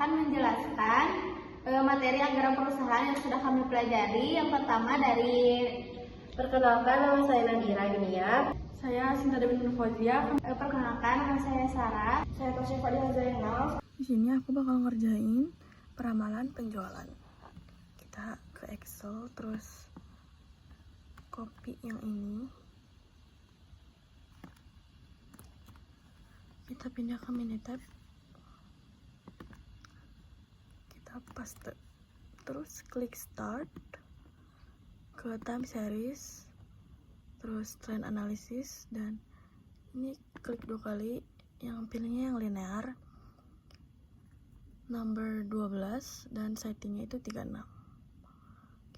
akan menjelaskan materi anggaran perusahaan yang sudah kami pelajari. Yang pertama dari perkenalkan, nama saya Nadira Dunia. Saya Sinta Dewi Nur Fauzia. perkenalkan, nama saya Sarah. Saya Tasya Fadila Zainal. Di sini aku bakal ngerjain peramalan penjualan. Kita ke Excel, terus copy yang ini. Kita pindah ke Minitab. Kita paste. Terus klik start ke time series. Terus trend analysis, dan ini klik 2 kali, yang pilihnya yang linear, number 12, dan settingnya itu 36.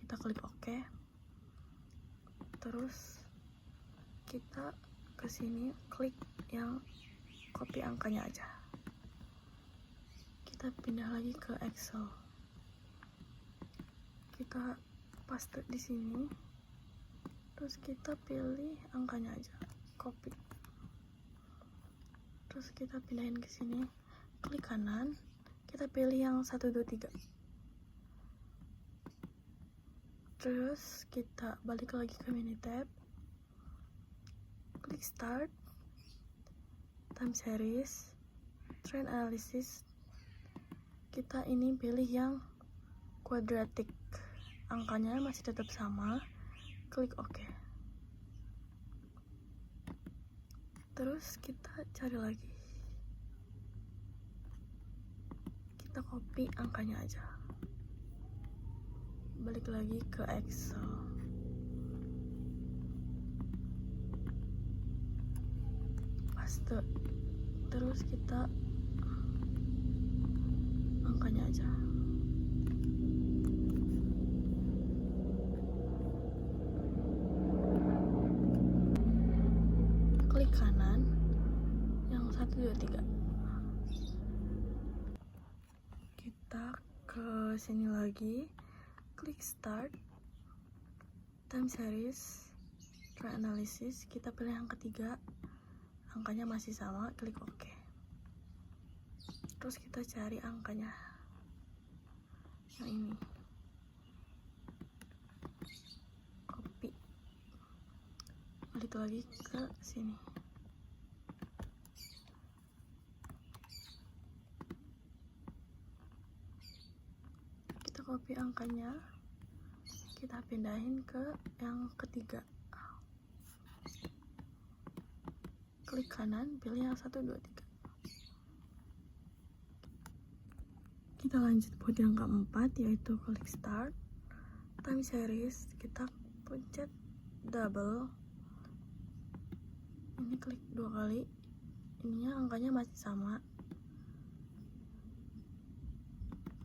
Kita klik OK. Terus kita ke sini klik yang copy angkanya aja. Kita pindah lagi ke Excel. Kita paste di sini. Terus kita pilih angkanya aja, copy. Terus kita pindahin ke sini, klik kanan, kita pilih yang 1, 2, 3. Terus kita balik lagi ke Minitab, klik start, time series, trend analysis. Kita ini pilih yang quadratic, angkanya masih tetap sama, klik OK. Terus kita cari lagi, kita copy angkanya aja, balik lagi ke Excel. Paste. Terus kita angkanya aja. Klik kanan yang 1, 2, 3. Kita ke sini lagi, klik start, time series, trend analysis. Kita pilih yang ketiga, angkanya masih sama, klik OK. Terus kita cari angkanya yang ini, copy, balik lagi ke sini. Kita copy angkanya, kita pindahin ke yang ketiga. Klik kanan, pilih yang 1, 2, 3. Kita lanjut buat yang keempat, yaitu klik start, time series. Kita pencet double, ini klik 2 kali, ininya angkanya masih sama.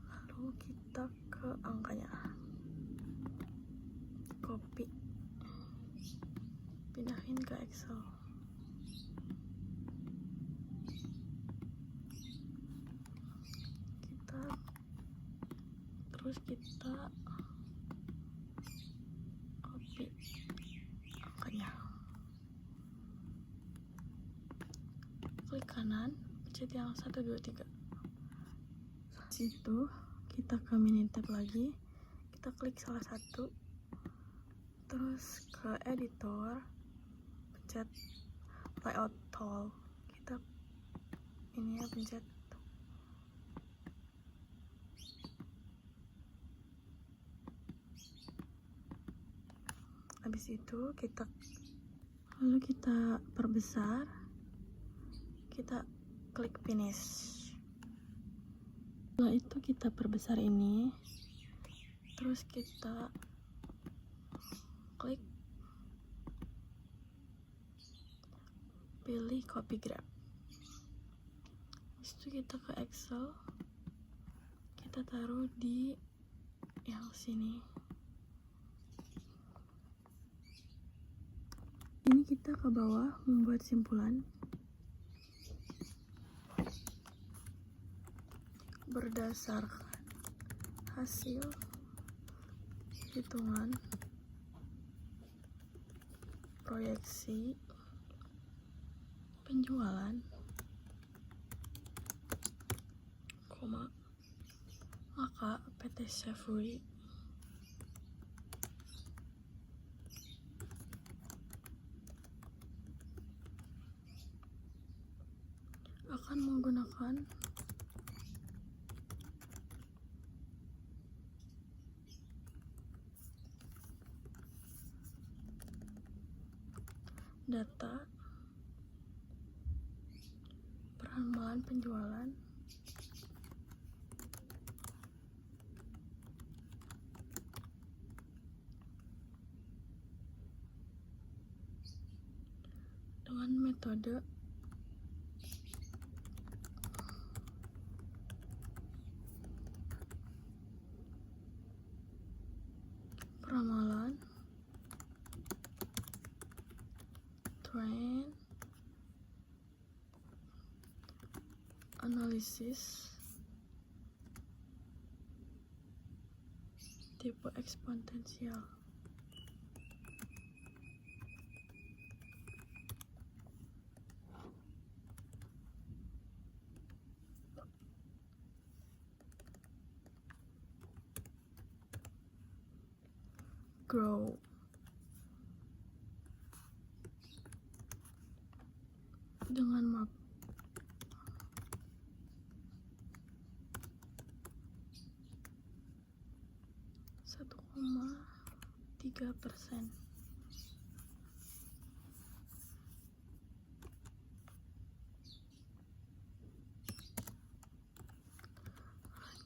Lalu kita ke angkanya, copy, pindahin ke Excel. Terus kita copy angkanya, klik kanan, pencet yang 1, 2, 3. Situ kita ke Minitab lagi, kita klik salah satu, terus ke editor, pencet layout tool. Kita ini ya, pencet habis itu lalu kita perbesar, kita klik finish. Setelah itu kita perbesar ini, terus kita klik pilih copy graph. Habis itu kita ke Excel, kita taruh di yang sini. Ini kita ke bawah membuat simpulan berdasarkan hasil hitungan proyeksi penjualan, koma, savory. Akan menggunakan data peramalan penjualan dengan metode peramalan trend analisis tipe eksponensial. Grow dengan map satu koma 3%.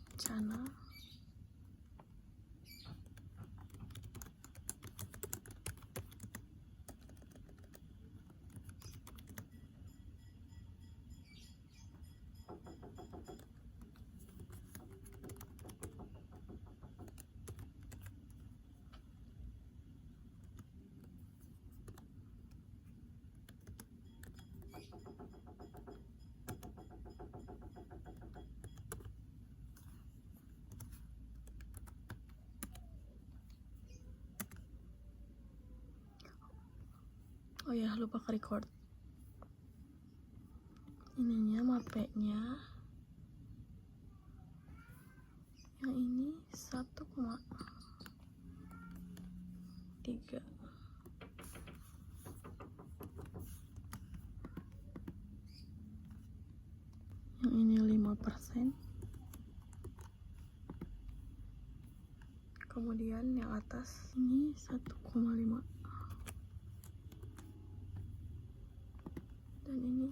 Rencana oh ya, lupa ke record ininya, mapenya yang ini 1,3, yang ini 5%, kemudian yang atas ini 1,5, dan ini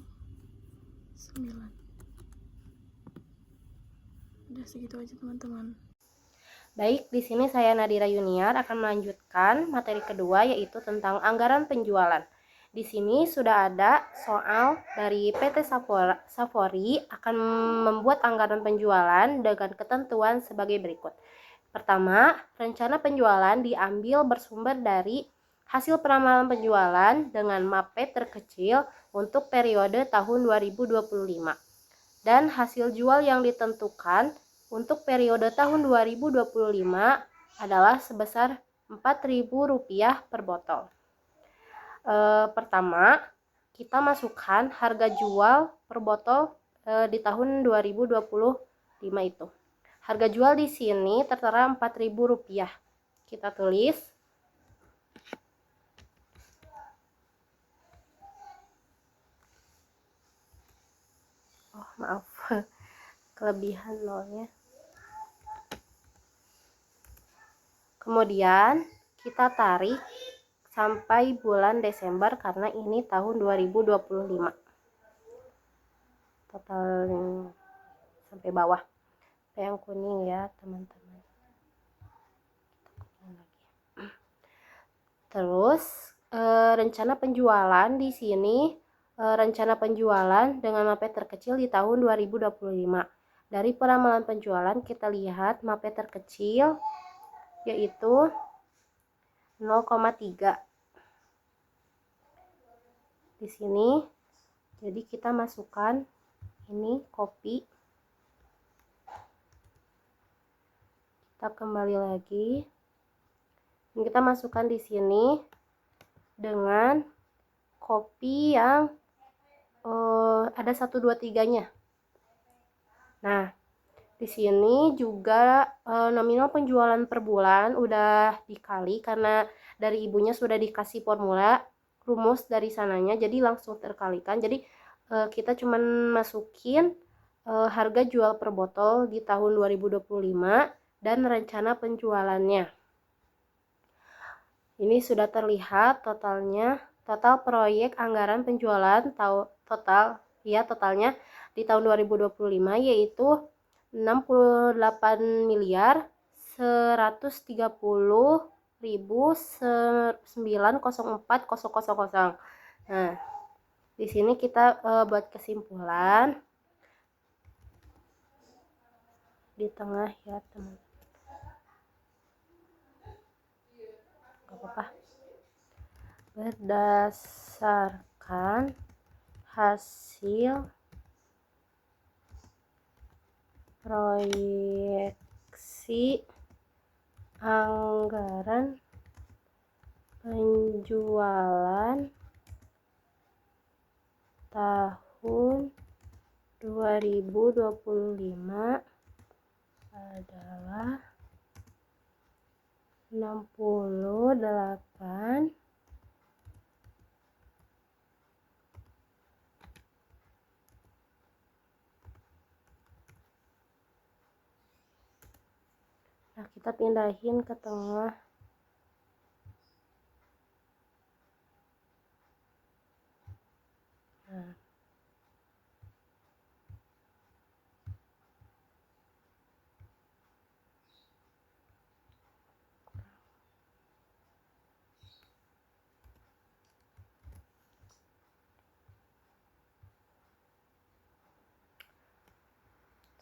9. Udah segitu aja teman-teman. Baik, di sini saya Nadira Yuniar akan melanjutkan materi kedua, yaitu tentang anggaran penjualan. Di sini sudah ada soal dari PT Savory akan membuat anggaran penjualan dengan ketentuan sebagai berikut. Pertama, rencana penjualan diambil bersumber dari hasil peramalan penjualan dengan MAPE terkecil untuk periode tahun 2025. Dan hasil jual yang ditentukan untuk periode tahun 2025 adalah sebesar Rp4.000 per botol. Pertama, kita masukkan harga jual per botol di tahun 2025 itu. Harga jual di sini tertera Rp4.000. Kita tulis. Oh, maaf. Kelebihan nolnya. Kemudian kita tarik sampai bulan Desember karena ini tahun 2025. Total sampai bawah. Yang kuning ya, teman-teman. Terus rencana penjualan di sini rencana penjualan dengan MAPE terkecil di tahun 2025. Dari peramalan penjualan kita lihat MAPE terkecil yaitu 0,3 di sini. Jadi kita masukkan ini kopi, kita kembali lagi dan kita masukkan di sini dengan kopi yang ada 1, 2, 3-nya. Nah, Di sini juga nominal penjualan per bulan udah dikali karena dari ibunya sudah dikasih formula rumus dari sananya, jadi langsung terkalikan. Jadi kita cuman masukin harga jual per botol di tahun 2025 dan rencana penjualannya. Ini sudah terlihat totalnya, total proyek anggaran penjualan totalnya di tahun 2025 yaitu 68 miliar 130.904.000. Nah, di sini kita buat kesimpulan di tengah ya teman. Gak apa-apa. Berdasarkan hasil proyeksi anggaran penjualan tahun 2025 adalah 68 Nah, kita pindahin ke tengah. Nah,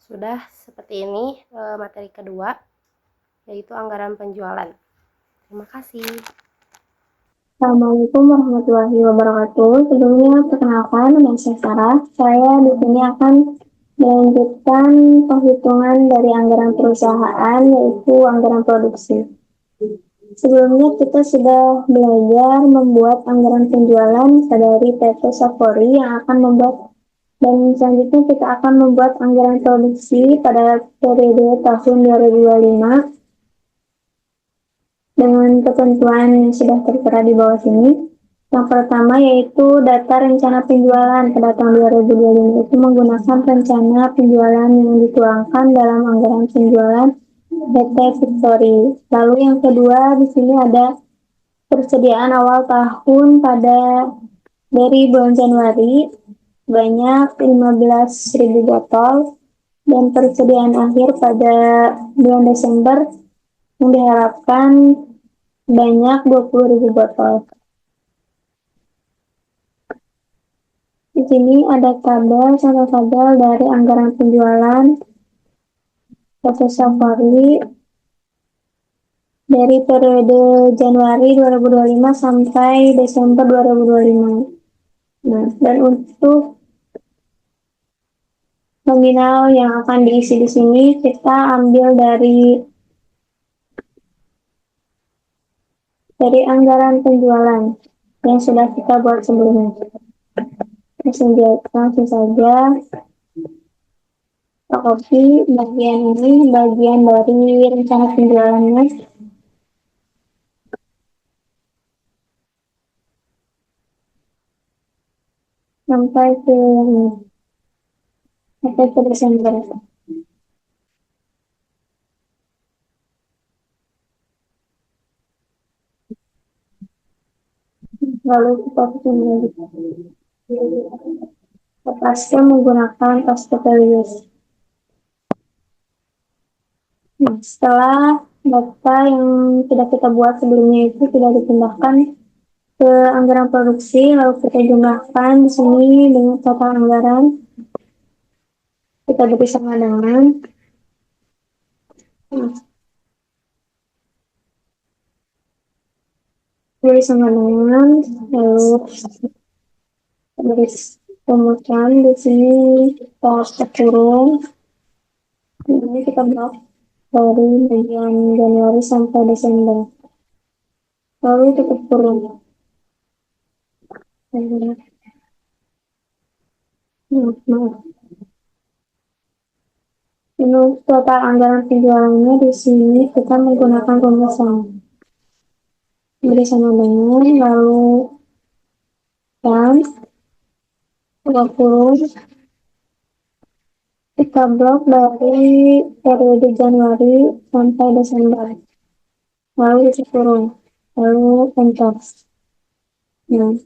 sudah seperti ini materi kedua, yaitu anggaran penjualan. Terima kasih. Assalamualaikum warahmatullahi wabarakatuh. Sebelumnya perkenalkan, nama saya Sarah. Saya di sini akan melanjutkan penghitungan dari anggaran perusahaan, yaitu anggaran produksi. Sebelumnya kita sudah belajar membuat anggaran penjualan dari PT Sapori yang akan membuat, dan selanjutnya kita akan membuat anggaran produksi pada periode tahun 2025 dengan ketentuan yang sudah tertera di bawah sini. Yang pertama yaitu data rencana penjualan pada tahun 2025 itu menggunakan rencana penjualan yang dituangkan dalam anggaran penjualan PT Victory. Lalu yang kedua di sini ada persediaan awal tahun dari bulan Januari banyak 15.000 botol dan persediaan akhir pada bulan Desember yang diharapkan banyak 20.000 botol. Di sini ada contoh tabel dari anggaran penjualan PT Safari dari periode Januari 2025 sampai Desember 2025. Nah, dan untuk nominal yang akan diisi di sini kita ambil dari anggaran penjualan yang sudah kita buat sebelumnya. Langsung saja copy bagian ini, bagian dari rencana penjualannya. Sampai ke Desember. Lalu kita pilih lepaskan menggunakan paste pelus. Nah, setelah data yang tidak kita buat sebelumnya itu tidak dipindahkan ke anggaran produksi, lalu kita jumlahkan di sini dengan total anggaran. Kita beri sama dengan lalu beri kemudian di sini kita kurung. Ini kita blok dari bulan Januari sampai Desember. Lalu kita kurung. Menurut total anggaran penjualannya di sini kita menggunakan rumus yang bersama dengan lalu kan 20 kita blok dari periode Januari sampai Desember lalu isi kurung lalu enter. Nah,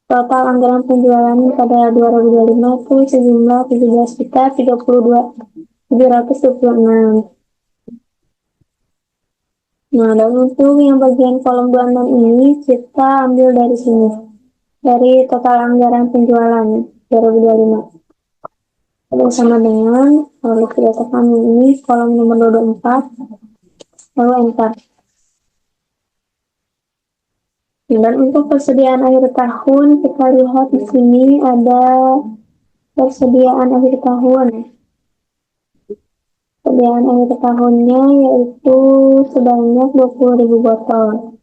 total anggaran penjualan pada 2025 itu sejumlah 17.032.726. Nah, dan untuk yang bagian kolom 26 ini kita ambil dari sini. Dari total anggaran penjualan 2025. Lalu sama dengan, lalu kita tekan ini kolom nomor 24, lalu enter. Nah, dan untuk persediaan akhir tahun, kita lihat di sini ada persediaan akhir tahun. Persediaan akhir tahunnya yaitu sebanyak 20.000 botol.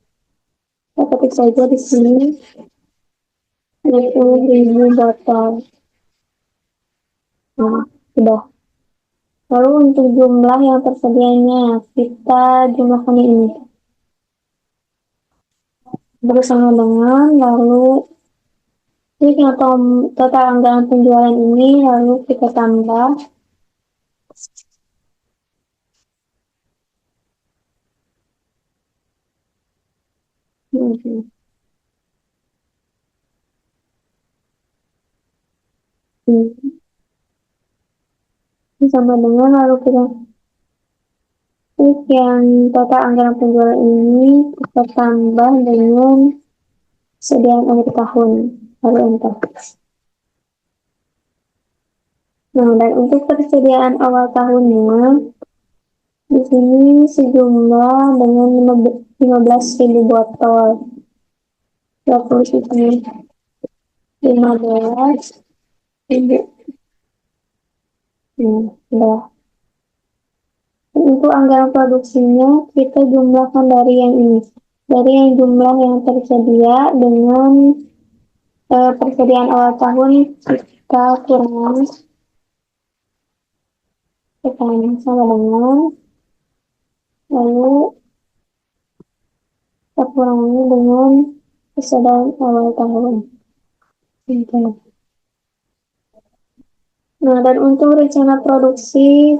Kita ketik saja di sini 20.000 botol. Nah, sudah. Lalu untuk jumlah yang tersedianya, kita jumlahkan ini. Bersama dengan lalu atau total anggaran penjualan ini lalu kita tambah sama dengan lalu kita yang total anggaran penjualan ini kita tambah dengan persediaan akhir tahun lalu enter. Nah, dan untuk persediaan awal tahunnya di sini sejumlah dengan 15.000 botol. 20 15.000. Sudah. Untuk anggaran produksinya kita jumlahkan dari yang ini. Dari yang jumlah yang tersedia dengan persediaan awal tahun kita kurangi sama dengan lalu kita kurangi dengan persediaan awal tahun. Nah, dan untuk rencana produksi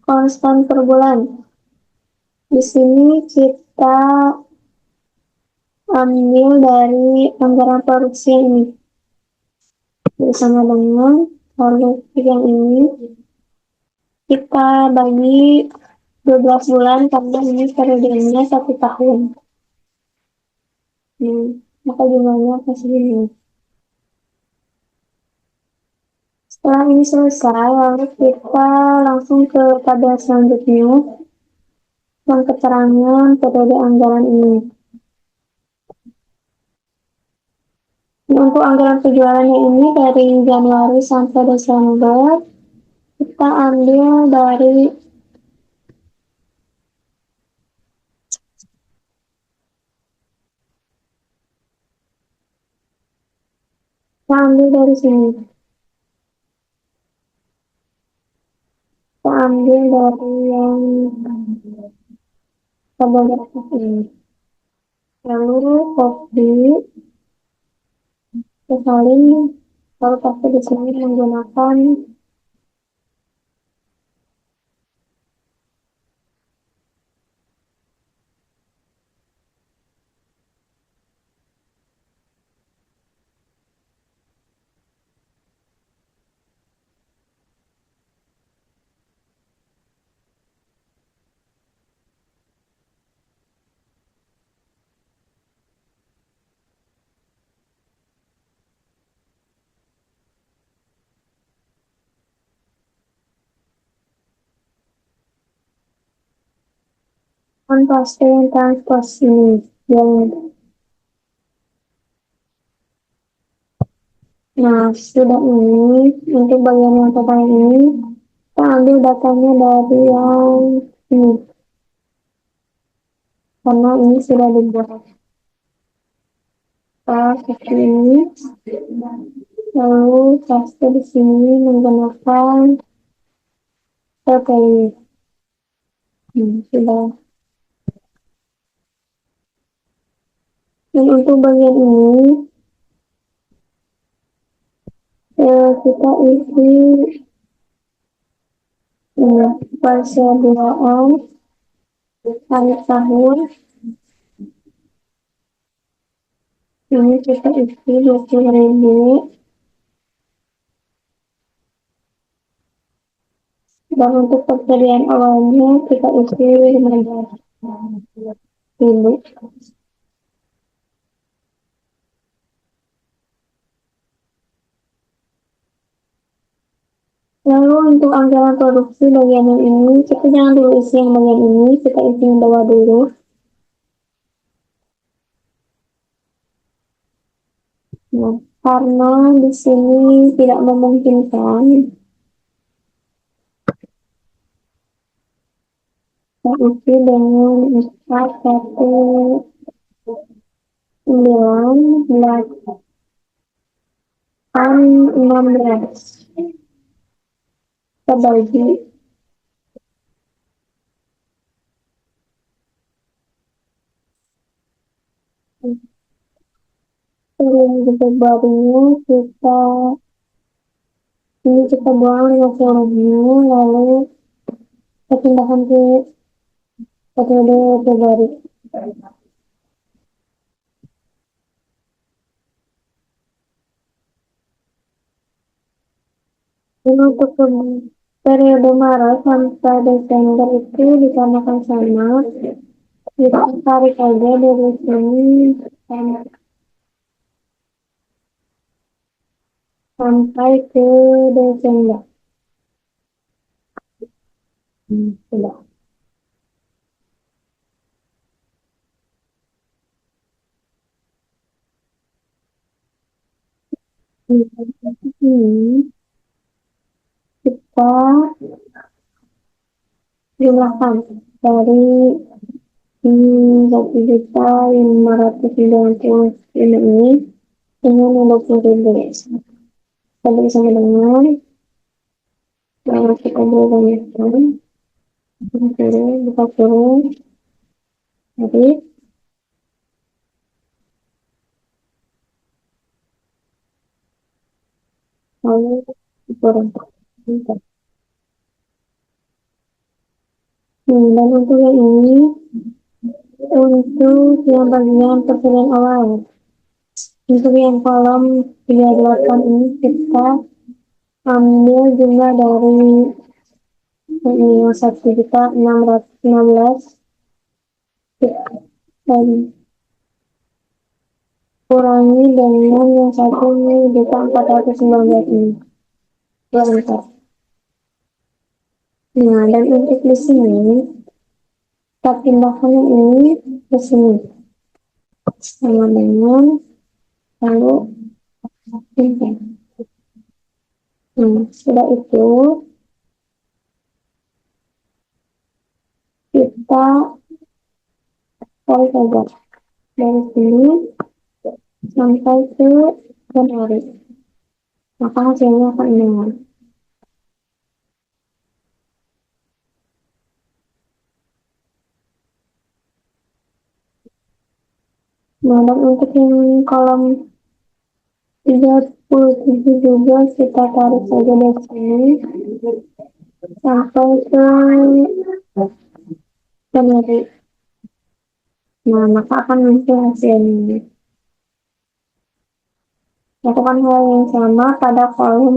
konstan per bulan, di sini kita ambil dari anggaran produksi ini bersama dengan lalu yang ini kita bagi 12 bulan karena ini periodenya 1 tahun. Maka jumlahnya kasih ini. Setelah ini selesai, lalu kita langsung ke tabel selanjutnya yang keterangan periode anggaran ini. Untuk anggaran penjualannya ini dari Januari sampai Desember kita ambil dari sini. Kita ambil dari yang tabel grafis ini. Lalu copy, salin, lalu paste di sini menggunakan paste yang transpose ini. Nah, sudah ini untuk bagian yang total ini kita ambil datanya dari yang ini karena ini sudah dibuat. Seperti ini lalu paste di sini menggunakan Oke. Sudah. Dan untuk bagian ini, kita isi persediaan akhir tahun. Ini kita isi 20.000. Dan untuk persediaan awalnya kita isi 15.000. Lalu untuk anggaran produksi bagian yang ini, kita jangan dulu isi yang bagian ini, kita isi yang bawah dulu. Nah, karena di sini tidak memungkinkan, kita isi dengan 4,9,8,16. Kita bagi barunya kita buang 50.000, lalu kita pindahkan ke periode Februari. Ini untuk periode Maret sampai Desember itu dikarenakan sama, kita tarik aja dari sini sampai ke Desember. Sudah. Ini kita jumlahkan dari 1.590 ini dengan 20.000. Kita bisa mendengar kalau kita banyakkan buka turun jadi lalu turun. Dan untuk yang ini, untuk yang bagian persediaan awal, untuk yang kolom 38 ini kita ambil jumlah dari ini 1.616 dan kurangi dengan yang 1.419 ini. Lengkap. Nah, dan untuk di sini kita pindahkan ini ke sini sama dengan lalu pindah. Sudah itu kita tarik saja dari sini sampai ke Januari, maka hasilnya akan ini. Nah, dan untuk yang kolom 37 juga kita tarik saja dari sini sampai ke Januari. Nah, maka akan muncul hasilnya. Lakukan hal yang sama pada kolom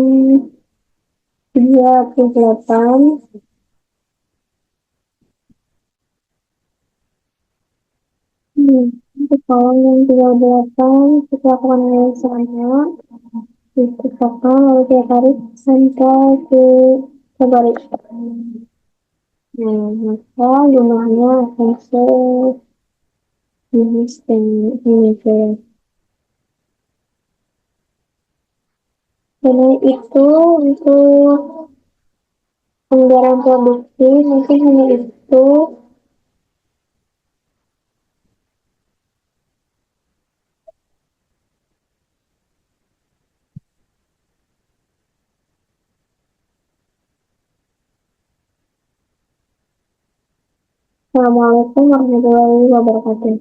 38. Untuk kolom yang 38 kita lakukan hal yang sama. Itu total lalu kita tarik sampai ke Februari. Nah, maka jumlahnya akan ini ke. Ini itu untuk anggaran produksi mungkin hanya itu. Assalamualaikum warahmatullahi wabarakatuh.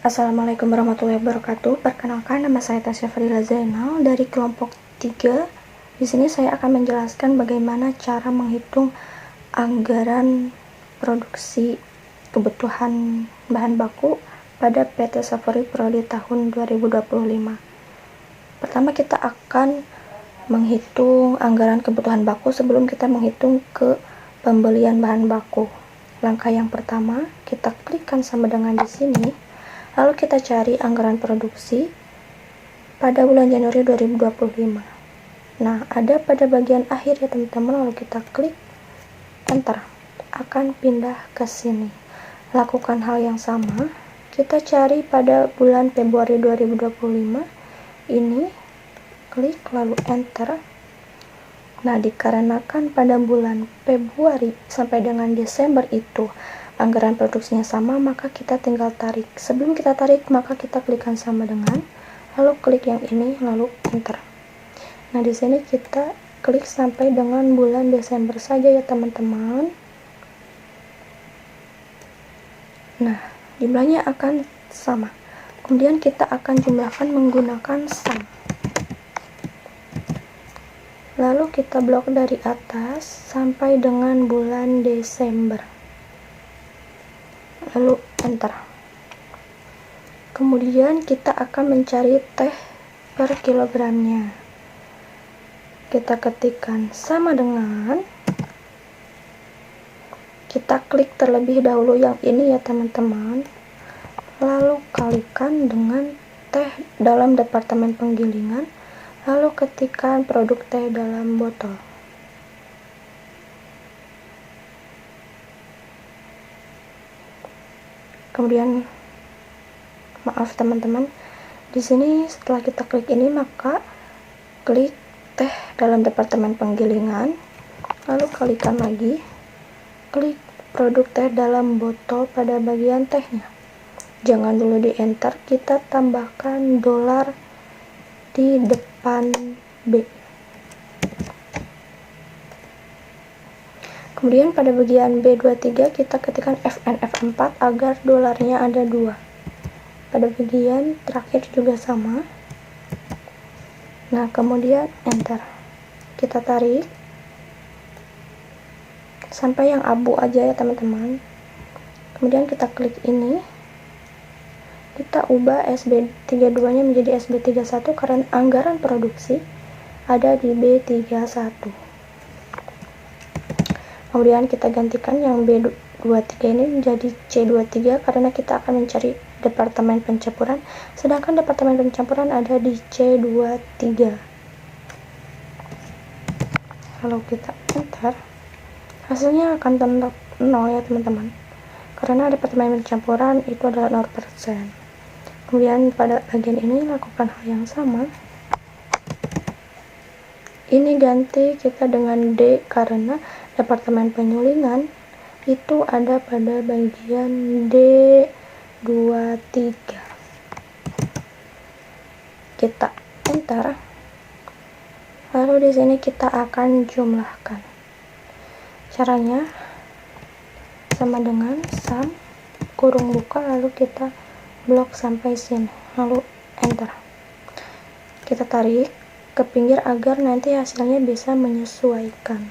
Assalamualaikum warahmatullahi wabarakatuh. Perkenalkan, nama saya Tasya Fadila Zainal dari kelompok 3. Di sini saya akan menjelaskan bagaimana cara menghitung anggaran produksi kebutuhan bahan baku pada PT Safori Prodi tahun 2025. Pertama, kita akan menghitung anggaran kebutuhan baku sebelum kita menghitung ke pembelian bahan baku. Langkah yang pertama, kita klikkan sama dengan di sini, lalu kita cari anggaran produksi pada bulan Januari 2025. Nah, ada pada bagian akhir ya teman-teman, lalu kita klik enter, akan pindah ke sini. Lakukan hal yang sama, kita cari pada bulan Februari 2025 ini, klik lalu enter. Nah, dikarenakan pada bulan Februari sampai dengan Desember itu anggaran produksinya sama, maka kita tinggal tarik. Sebelum kita tarik, maka kita klikkan sama dengan, lalu klik yang ini, lalu enter. Nah, di sini kita klik sampai dengan bulan Desember saja ya teman-teman. Nah, jumlahnya akan sama. Kemudian kita akan jumlahkan menggunakan sum. Lalu kita blok dari atas sampai dengan bulan Desember. Lalu enter. Kemudian kita akan mencari teh per kilogramnya. Kita ketikkan sama dengan, kita klik terlebih dahulu yang ini ya teman-teman, lalu kalikan dengan teh dalam departemen penggilingan, lalu ketikkan produk teh dalam botol. Kemudian, maaf teman-teman, di sini setelah kita klik ini, maka klik teh dalam departemen penggilingan, lalu kalikan lagi, klik produk teh dalam botol pada bagian tehnya. Jangan dulu di enter, kita tambahkan dolar di depan B. Kemudian pada bagian B23 kita ketikkan FNF4 agar dolarnya ada 2. Pada bagian terakhir juga sama. Nah, kemudian enter. Kita tarik sampai yang abu aja ya teman-teman. Kemudian kita klik ini. Kita ubah SB32 nya menjadi SB31 karena anggaran produksi ada di B31. Kemudian kita gantikan yang B23 ini menjadi C23 karena kita akan mencari departemen pencampuran, sedangkan departemen pencampuran ada di C23. Kalau kita enter, hasilnya akan tetap 0 ya teman-teman, karena departemen pencampuran itu adalah 0%. Kemudian pada bagian ini lakukan hal yang sama. Ini ganti kita dengan D karena departemen penyulingan itu ada pada bagian D23. Kita enter. Lalu di sini kita akan jumlahkan. Caranya sama dengan sum kurung buka lalu kita blok sampai sini, lalu enter. Kita tarik ke pinggir agar nanti hasilnya bisa menyesuaikan.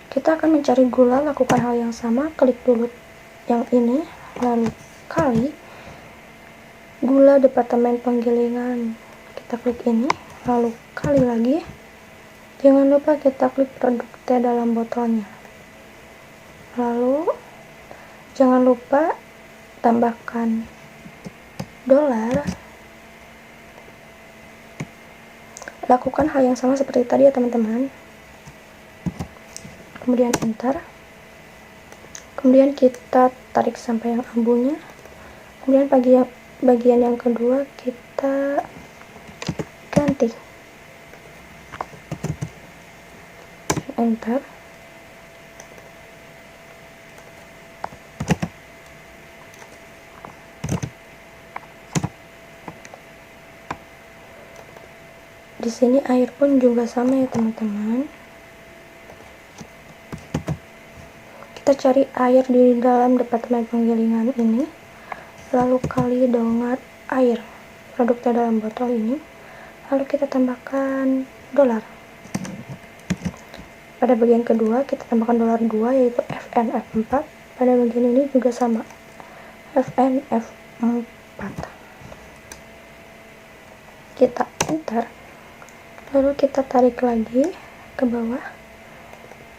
Kita akan mencari gula, lakukan hal yang sama, klik dulu yang ini, lalu kali gula departemen penggilingan. Kita klik ini, lalu kali lagi. Jangan lupa kita klik produk teh dalam botolnya. Lalu jangan lupa tambahkan dolar. Lakukan hal yang sama seperti tadi ya teman-teman. Kemudian enter. Kemudian kita tarik sampai yang abunya. Kemudian bagian yang kedua kita ganti. Enter. Di sini air pun juga sama ya teman-teman. kita cari air di dalam departemen penggilingan ini, lalu kali dengan air produknya dalam botol ini, lalu kita tambahkan dolar. Pada bagian kedua kita tambahkan dolar 2 yaitu FNF4. Pada bagian ini juga sama, FNF4. Kita enter, lalu kita tarik lagi ke bawah,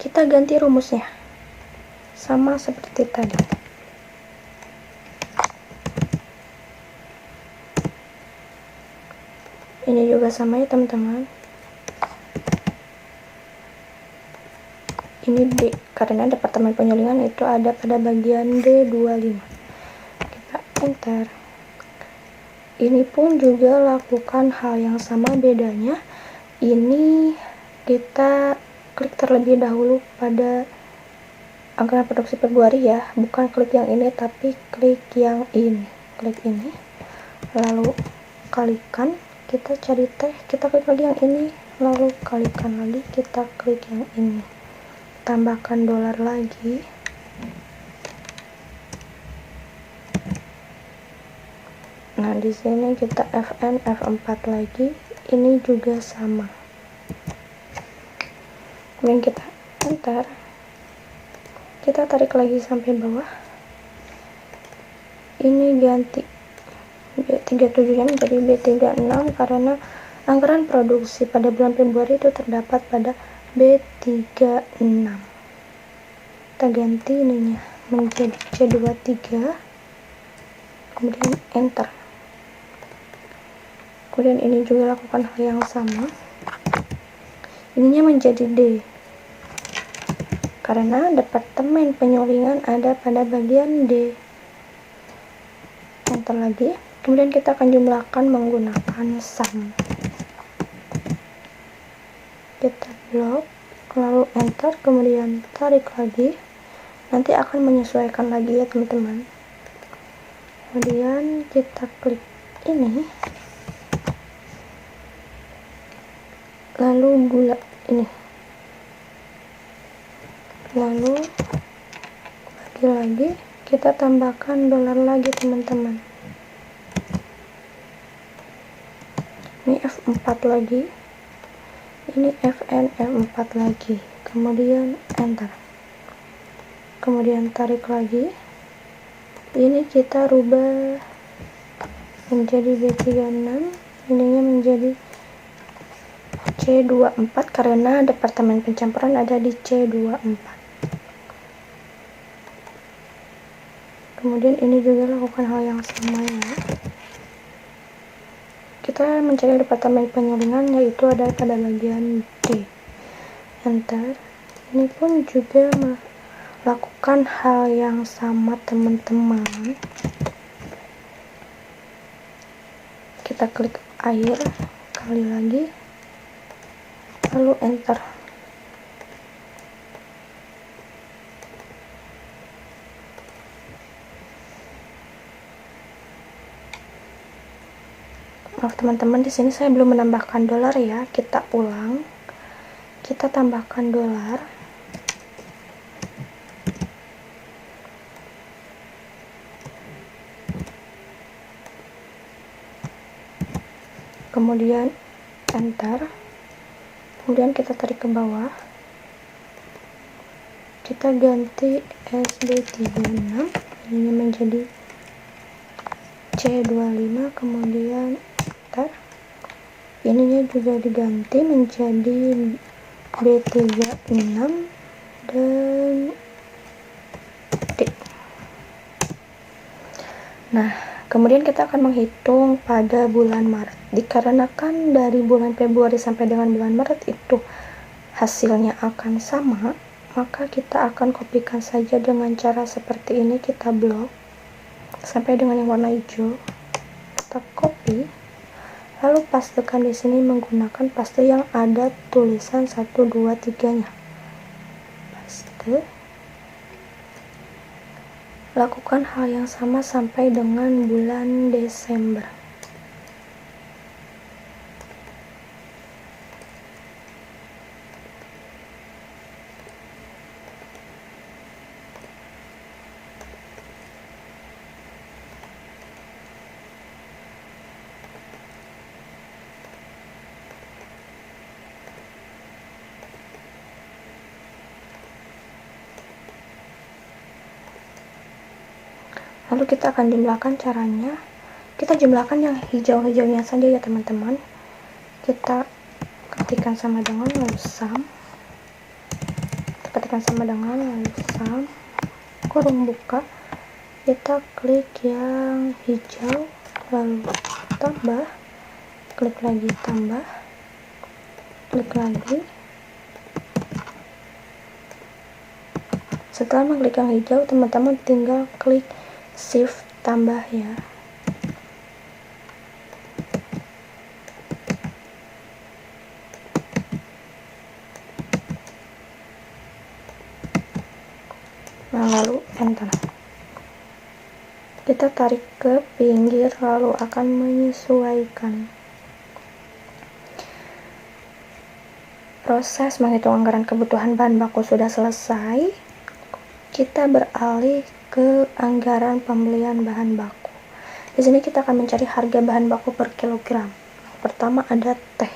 kita ganti rumusnya sama seperti tadi. Ini juga sama ya teman-teman. Ini D, karena departemen penyulingan itu ada pada bagian D25. Kita enter. Ini pun juga lakukan hal yang sama, bedanya ini kita klik terlebih dahulu pada anggaran produksi Februari ya, bukan klik yang ini tapi klik yang ini. Klik ini, lalu kalikan, kita cari teh, kita klik lagi yang ini, lalu kalikan lagi, kita klik yang ini, tambahkan dolar lagi, nah di sini kita FNF4 lagi, ini juga sama, kemudian kita enter, kita tarik lagi sampai bawah, ini ganti B37 nya menjadi B36 karena anggaran produksi pada bulan Februari itu terdapat pada B36. Kita ganti ininya menjadi C23, kemudian enter. Kemudian ini juga lakukan hal yang sama, ininya menjadi D karena departemen penyulingan ada pada bagian D. Enter lagi, kemudian kita akan jumlahkan menggunakan sum. Kita blok, lalu enter, kemudian tarik lagi, nanti akan menyesuaikan lagi ya teman-teman. Kemudian kita klik ini, lalu gula ini, lalu lagi kita tambahkan dolar lagi teman-teman. Ini F4 lagi, ini FNF4 lagi, kemudian enter, kemudian tarik lagi, ini kita rubah menjadi B36, ininya menjadi C24 karena departemen pencampuran ada di C24. Kemudian ini juga lakukan hal yang sama ya, kita mencari departemen penyulingan yaitu ada pada bagian D. Enter, ini pun juga melakukan hal yang sama teman-teman. Kita klik air kali lagi, lalu enter. Maaf teman-teman, di sini saya belum menambahkan dolar ya. Kita ulang, kita tambahkan dolar, kemudian enter, kemudian kita tarik ke bawah, kita ganti SB36, ini menjadi C25, kemudian enter, ininya juga diganti menjadi B36 dan D. Nah, kemudian kita akan menghitung pada bulan Maret. Dikarenakan dari bulan Februari sampai dengan bulan Maret itu hasilnya akan sama, maka kita akan kopikan saja dengan cara seperti ini. Kita blok sampai dengan yang warna hijau, kita copy, lalu pastekan di sini menggunakan paste yang ada tulisan 1, 2, 3 nya. Paste. Lakukan hal yang sama sampai dengan bulan Desember. Lalu kita akan jumlahkan caranya. Kita jumlahkan yang hijau-hijaunya saja ya teman-teman. Kita ketikkan sama dengan lalu sum. Ketikkan sama dengan lalu sum. Kurung buka. Kita klik yang hijau, lalu tambah, klik lagi tambah, klik lagi. Setelah mengklik yang hijau, teman-teman tinggal klik shift tambah ya. Nah, lalu enter. Kita tarik ke pinggir lalu akan menyesuaikan. Proses menghitung anggaran kebutuhan bahan baku sudah selesai. Kita beralih ke anggaran pembelian bahan baku. Di sini kita akan mencari harga bahan baku per kilogram. Pertama ada teh.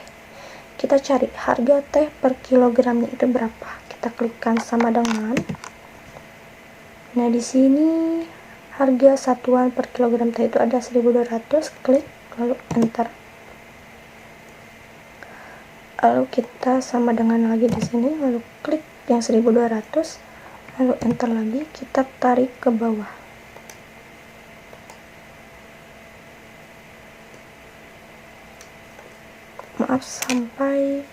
Kita cari harga teh per kilogramnya itu berapa. Kita klikkan sama dengan. Nah, di sini harga satuan per kilogram teh itu ada 1200, klik lalu enter. Lalu kita sama dengan lagi di sini, lalu klik yang 1200, lalu enter lagi, kita tarik ke bawah. Maaf, sampai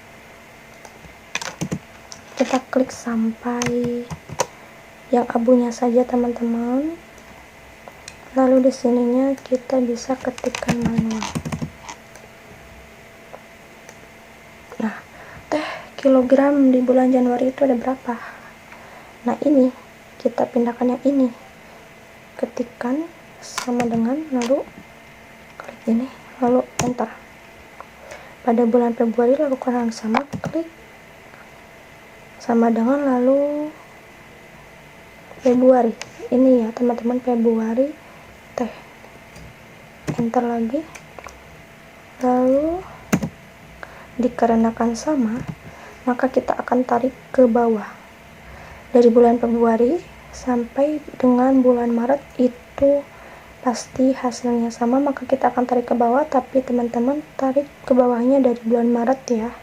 kita klik sampai yang abunya saja teman-teman. Lalu di sininya kita bisa ketikkan manual. Nah, teh kilogram di bulan Januari itu ada berapa? Nah, ini kita pindahkan yang ini. Ketikkan sama dengan lalu klik ini, lalu enter. Pada bulan Februari lakukan hal yang sama, klik sama dengan lalu Februari. Ini ya teman-teman, Februari teh, enter lagi, lalu dikarenakan sama maka kita akan tarik ke bawah dari bulan Februari sampai dengan bulan Maret itu pasti hasilnya sama, maka kita akan tarik ke bawah, tapi teman-teman tarik ke bawahnya dari bulan Maret ya,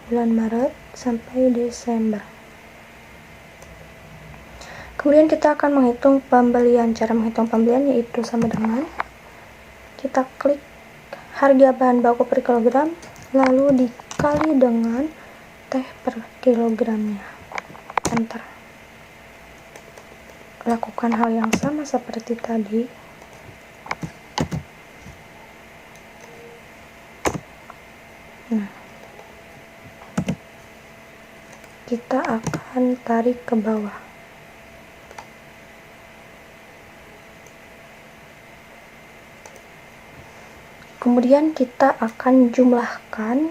bulan Maret sampai Desember. Kemudian kita akan menghitung pembelian. Cara menghitung pembelian yaitu sama dengan kita klik harga bahan baku per kilogram lalu dikali dengan teh per kilogramnya, enter. Lakukan hal yang sama seperti tadi. Nah, kita akan tarik ke bawah. Kemudian kita akan jumlahkan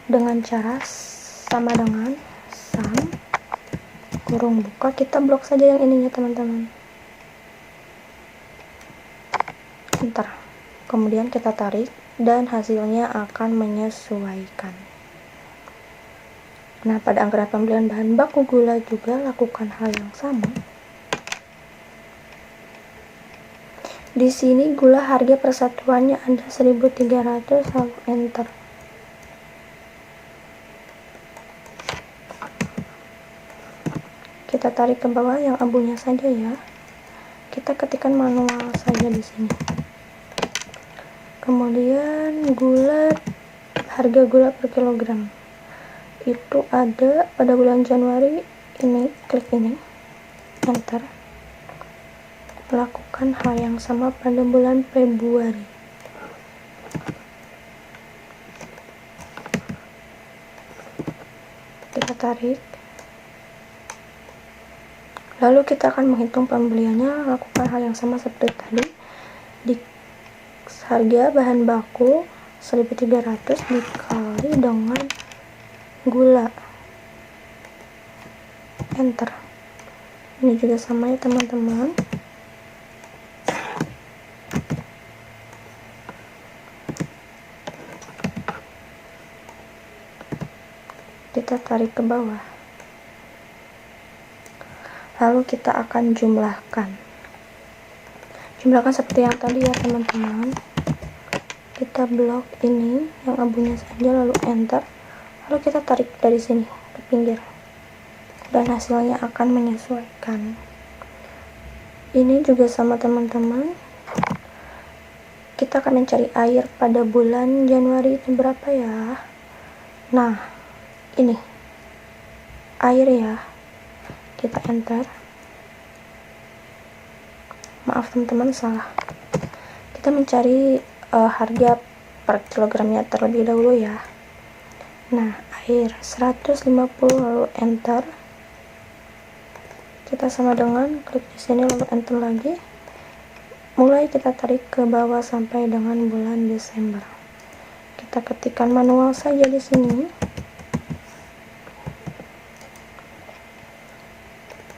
dengan cara sama dengan sum, kurung buka, kita blok saja yang ininya teman-teman, enter. Kemudian kita tarik dan hasilnya akan menyesuaikan. Nah, pada anggaran pembelian bahan baku gula juga lakukan hal yang sama. Di sini gula harga persatuannya ada 1300, lalu enter. Kita tarik ke bawah yang abunya saja ya. Kita ketikkan manual saja di sini. Kemudian gula, harga gula per kilogram itu ada pada bulan Januari, ini klik ini, enter. Lakukan hal yang sama pada bulan Februari. Kita tarik. Lalu kita akan menghitung pembeliannya, lakukan hal yang sama seperti tadi. Di harga bahan baku 1300 dikali dengan gula, enter. Ini juga sama ya teman-teman. Kita tarik ke bawah, lalu kita akan jumlahkan. Jumlahkan seperti yang tadi ya teman-teman. Kita blok ini yang abunya saja, lalu enter, lalu kita tarik dari sini ke pinggir, dan hasilnya akan menyesuaikan. Ini juga sama teman-teman, kita akan mencari air pada bulan Januari itu berapa ya. Nah ini air ya, kita enter. Maaf teman-teman, salah. Kita mencari harga per kilogramnya terlebih dahulu ya. Nah, air 150, lalu enter. Kita sama dengan klik di sini lalu enter lagi. Mulai kita tarik ke bawah sampai dengan bulan Desember. Kita ketikkan manual saja di sini.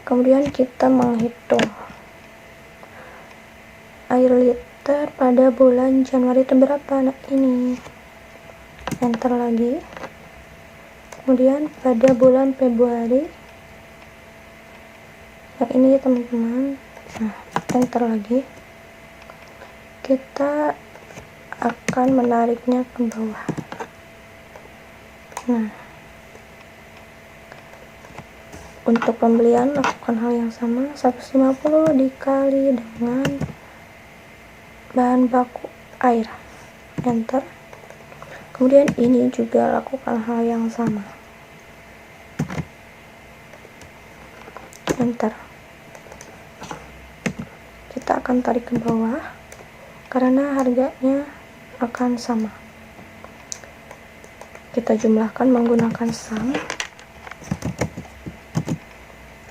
Kemudian kita menghitung air liter pada bulan Januari itu berapa. Nah ini, enter lagi. Kemudian pada bulan Februari, yang ini ya teman-teman. Nah, enter lagi. Kita akan menariknya ke bawah. Nah, untuk pembelian lakukan hal yang sama, 150 dikali dengan bahan baku air, enter. Kemudian ini juga lakukan hal yang sama, enter. Kita akan tarik ke bawah karena harganya akan sama. Kita jumlahkan menggunakan sum.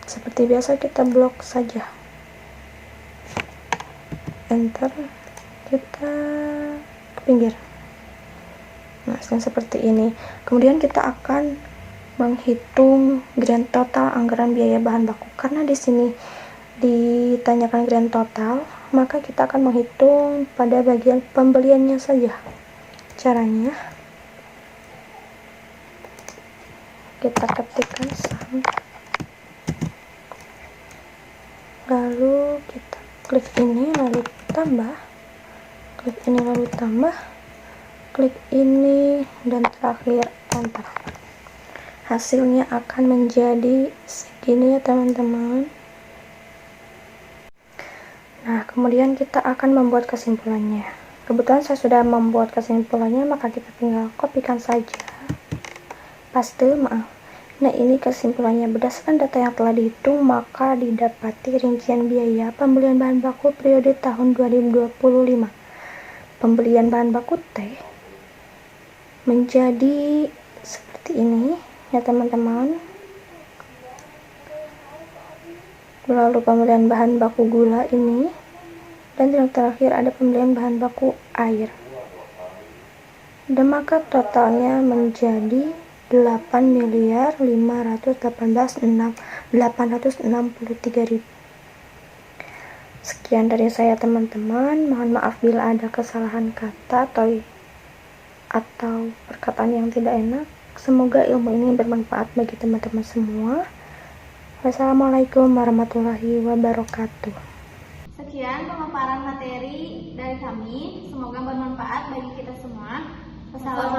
Seperti biasa kita blok saja, enter. Kita ke pinggir. Nah, seperti ini. Kemudian kita akan menghitung grand total anggaran biaya bahan baku. Karena di sini ditanyakan grand total, maka kita akan menghitung pada bagian pembeliannya saja. Caranya, kita ketikkan sum, lalu kita klik ini lalu tambah, klik ini lalu tambah, klik ini, dan terakhir enter. Hasilnya akan menjadi segini ya teman-teman. Nah, kemudian kita akan membuat kesimpulannya. Kebetulan saya sudah membuat kesimpulannya, maka kita tinggal kopikan saja. Paste, maaf. Nah, ini kesimpulannya. Berdasarkan data yang telah dihitung, maka didapati rincian biaya pembelian bahan baku periode tahun 2025. Pembelian bahan baku teh menjadi seperti ini ya teman-teman. Lalu pembelian bahan baku gula ini, dan yang terakhir ada pembelian bahan baku air. Dan maka totalnya menjadi 8.518.863.000. Sekian dari saya teman-teman. Mohon maaf bila ada kesalahan kata atau perkataan yang tidak enak. Semoga ilmu ini bermanfaat bagi teman-teman semua. Wassalamualaikum warahmatullahi wabarakatuh. Sekian pemaparan materi dari kami. Semoga bermanfaat bagi kita semua. Wassalamualaikum.